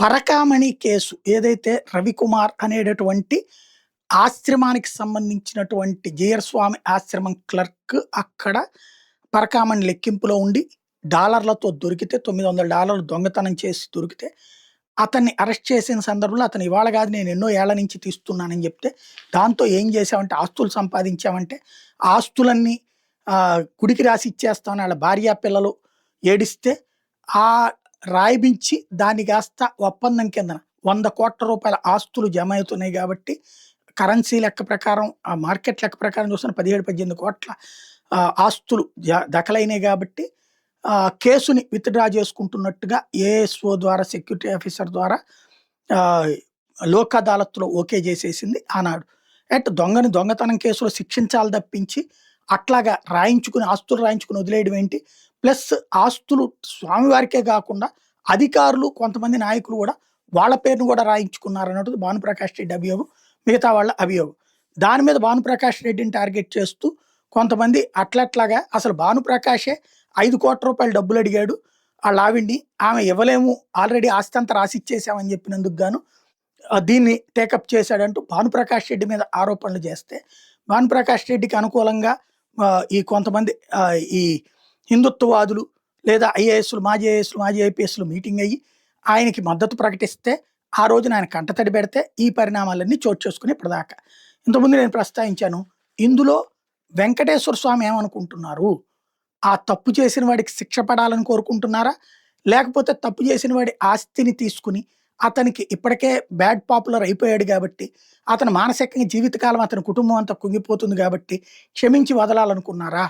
Parakamani case ఏదైతే రవికుమార్ అనేటటువంటి ఆశ్రమానికి సంబంధించినటువంటి జీయర్ స్వామి ఆశ్రమం క్లర్క్ అక్కడ పరకామణి లెక్కింపులో ఉండి డాలర్లతో దొరికితే $900 దొంగతనం చేసి దొరికితే అతన్ని అరెస్ట్ చేసిన సందర్భంలో అతను ఇవాళ కాదు నేను ఎన్నో ఏళ్ల నుంచి తీస్తున్నానని చెప్తే దాంతో ఏం చేశామంటే ఆస్తులు సంపాదించామంటే ఆస్తులన్నీ గుడికి రాసి ఇచ్చేస్తామని వాళ్ళ భార్య పిల్లలు ఏడిస్తే ఆ రాయిబించి దాన్ని కాస్త ఒప్పందం కిందన 100 కోట్ల రూపాయల ఆస్తులు జమ అవుతున్నాయి కాబట్టి కరెన్సీ లెక్క ప్రకారం ఆ మార్కెట్ లెక్క ప్రకారం చూస్తున్న 17-18 కోట్ల ఆస్తులు దఖలైనాయి కాబట్టి కేసుని విత్డ్రా చేసుకుంటున్నట్టుగా ఏఎస్ఓ ద్వారా సెక్యూరిటీ ఆఫీసర్ ద్వారా లోక్ అదాలత్లో ఓకే చేసేసింది ఆనాడు. దొంగని దొంగతనం కేసులో శిక్షించాలి తప్పించి అట్లాగా ఆస్తులు రాయించుకుని వదిలేయడం ఏంటి? ప్లస్ ఆస్తులు స్వామివారికే కాకుండా అధికారులు కొంతమంది నాయకులు కూడా వాళ్ళ పేరును కూడా రాయించుకున్నారు అన్నట్టు భానుప్రకాష్ రెడ్డి అభియోగం, మిగతా వాళ్ళ అభియోగం. దాని మీద భానుప్రకాష్ రెడ్డిని టార్గెట్ చేస్తూ కొంతమంది అట్లట్లాగా అసలు భానుప్రకాషే 5 కోట్ల రూపాయలు డబ్బులు అడిగాడు వాళ్ళ ఆవిడ్ని, ఆమె ఇవ్వలేము ఆల్రెడీ ఆస్తి అంతా రాసిచ్చేసామని చెప్పినందుకు గాను దీన్ని టేకప్ చేశాడంటూ భానుప్రకాష్ రెడ్డి మీద ఆరోపణలు చేస్తే భానుప్రకాష్ రెడ్డికి అనుకూలంగా ఈ కొంతమంది ఈ హిందుత్వవాదులు లేదా ఐఏఎస్లు మాజీ ఐపీఎస్లు మీటింగ్ అయ్యి ఆయనకి మద్దతు ప్రకటిస్తే ఆ రోజున ఆయన కంటతడి పెడితే ఈ పరిణామాలన్నీ చోటు చేసుకుని ఇప్పటిదాకా. ఇంతకుముందు నేను ప్రస్తావించాను, ఇందులో వెంకటేశ్వర స్వామి ఏమనుకుంటున్నారు? ఆ తప్పు చేసిన వాడికి శిక్ష పడాలని కోరుకుంటున్నారా, లేకపోతే తప్పు చేసిన వాడి ఆస్తిని తీసుకుని అతనికి ఇప్పటికే బ్యాడ్ పాపులర్ అయిపోయాడు కాబట్టి అతను మానసికంగా జీవితకాలం అతని కుటుంబం అంతా కుంగిపోతుంది కాబట్టి క్షమించి వదలాలనుకున్నారా?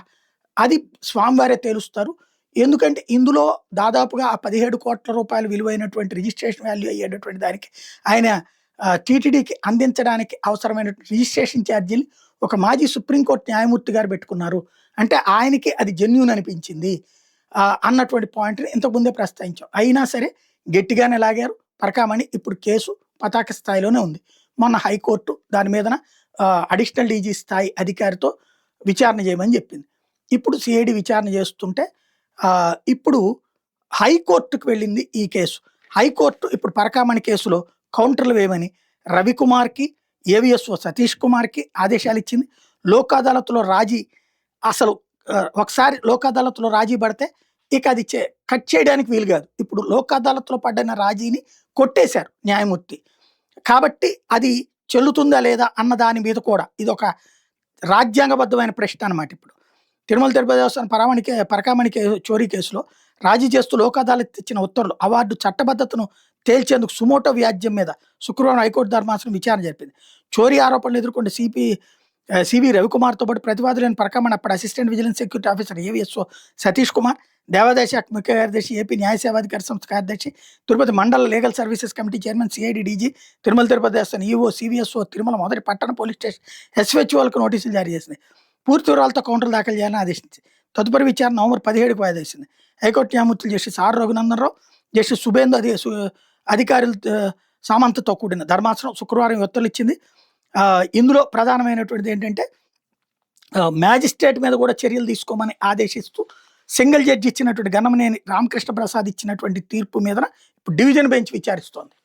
అది స్వామివారే తేలుస్తారు. ఎందుకంటే ఇందులో దాదాపుగా ఆ 17 కోట్ల రూపాయలు విలువైనటువంటి రిజిస్ట్రేషన్ వాల్యూ అయ్యేటటువంటి దానికి ఆయన టీటీడీకి అందించడానికి అవసరమైనటువంటి రిజిస్ట్రేషన్ ఛార్జీలు ఒక మాజీ సుప్రీంకోర్టు న్యాయమూర్తి గారు పెట్టుకున్నారు. అంటే ఆయనకి అది జెన్యూన్ అనిపించింది అన్నటువంటి పాయింట్ని ఇంతకుముందే ప్రస్తావించాం. అయినా సరే గట్టిగానే లాగారు పరకామణి. ఇప్పుడు కేసు పతాక స్థాయిలోనే ఉంది. మొన్న హైకోర్టు దాని మీదన అడిషనల్ డీజీ స్థాయి అధికారితో విచారణ చేయమని చెప్పింది. ఇప్పుడు సిఐడి విచారణ చేస్తుంటే ఇప్పుడు హైకోర్టుకు వెళ్ళింది ఈ కేసు. హైకోర్టు ఇప్పుడు పరకామణి కేసులో కౌంటర్లు వేయమని రవికుమార్కి ఏవిఎస్ఓ సతీష్ కుమార్కి ఆదేశాలు ఇచ్చింది. లోక్ అదాలత్లో రాజీ అసలు ఒకసారి లోక్ అదాలత్లో రాజీ పడితే ఇక అది కట్ చేయడానికి వీలు కాదు. ఇప్పుడు లోక్ అదాలత్లో పడిన రాజీని కొట్టేశారు న్యాయమూర్తి కాబట్టి అది చెల్లుతుందా లేదా అన్న దాని మీద కూడా ఇది ఒక రాజ్యాంగబద్ధమైన ప్రశ్న అన్నమాట. ఇప్పుడు తిరుమల తిరుపతి దేవస్థానం పరకామణి చోరీ కేసులో రాజీ చేస్తూ లోక్ అదాలత్ ఇచ్చిన ఉత్తర్వులు అవార్డు చట్టబద్ధతను తేల్చేందుకు సుమోటో వ్యాజ్యం మీద శుక్రవారం హైకోర్టు ధర్మాసనం విచారణ జరిపింది. చోరీ ఆరోపణలు ఎదుర్కొంటే సివి రవికుమార్తో పాటు ప్రతివాదులైన పరకామణి అప్పటి assistant vigilance security officer AVSO Satish Kumar, దేవాదాయ శాఖ ముఖ్య కార్యదర్శి, ఏపీ న్యాయ సేవాధికార సంస్థ కార్యదర్శి, తిరుపతి మండల legal services committee chairman, CID DG, Tirumala Tirupati దేవస్థానం ఈఓ, సివిఎస్ఓ, తిరుమల మొదటి పట్టణ పోలీస్ స్టేషన్ ఎస్హెచ్ఓలకు నోటీసులు జారీ చేసింది. పూర్తి వివరాలతో కౌంటర్లు దాఖలు చేయాలని ఆదేశించింది. తదుపరి విచారణ నవంబర్ 17కు వాయిదా వేసింది. హైకోర్టు న్యాయమూర్తులు justice R Raghunandan Rao, justice Subhendu అధికారులు సామంతతో కూడిన ధర్మాసనం శుక్రవారం ఉత్తర్వులు ఇచ్చింది. ఇందులో ప్రధానమైనటువంటిది ఏంటంటే మ్యాజిస్ట్రేట్ మీద కూడా చర్యలు తీసుకోమని ఆదేశిస్తూ సింగిల్ జడ్జి ఇచ్చినటువంటి గన్నమనేని రామకృష్ణ ప్రసాద్ ఇచ్చినటువంటి తీర్పు మీద ఇప్పుడు డివిజన్ బెంచ్ విచారిస్తోంది.